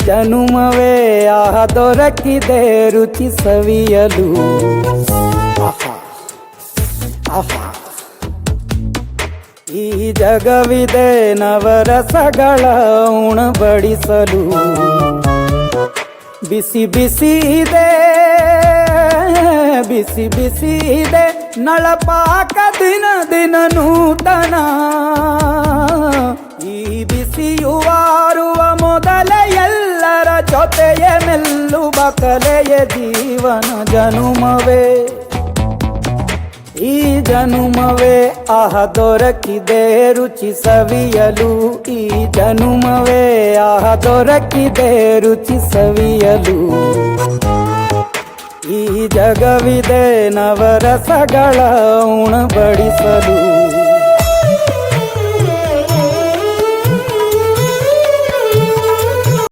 ಜನುಮವೇ ಆಹ ದೊರಕಿದೆ ರುಚಿ ಸವಿಯಲು. ಆಹಾ ಆಹಾ ಈ ಜಗವಿದೆ ನವರಸಗಳ ಉಣಬಡಿಸಲು. ಬಿಸಿ ಬಿಸಿ ಇದೆ ಬಿಸಿ ಬಿಸಿ ಇದೆ ನಳಪಾಕ ದಿನ ದಿನ ನೂತನ. ಈ ಬಿಸಿಯುವಾರುವ ಮೊದಲೇ ಎಲ್ಲರ ಜೊತೆಯ ಮೆಲ್ಲುವ ಕಲೆಯ ಜೀವನ ಜನುಮವೇ. ಈ ಜನುಮವೇ ಆಹ ದೊರಕಿದೆ ರುಚಿ ಸವಿಯಲು. ಈ ಜನುಮವೇ ಆಹ ದೊರಕಿದೆ ರುಚಿ ಸವಿಯಲು. ಈ ಜಗವಿದೆ ನವರಸಗಳ ಉಣಬಡಿಸಲು.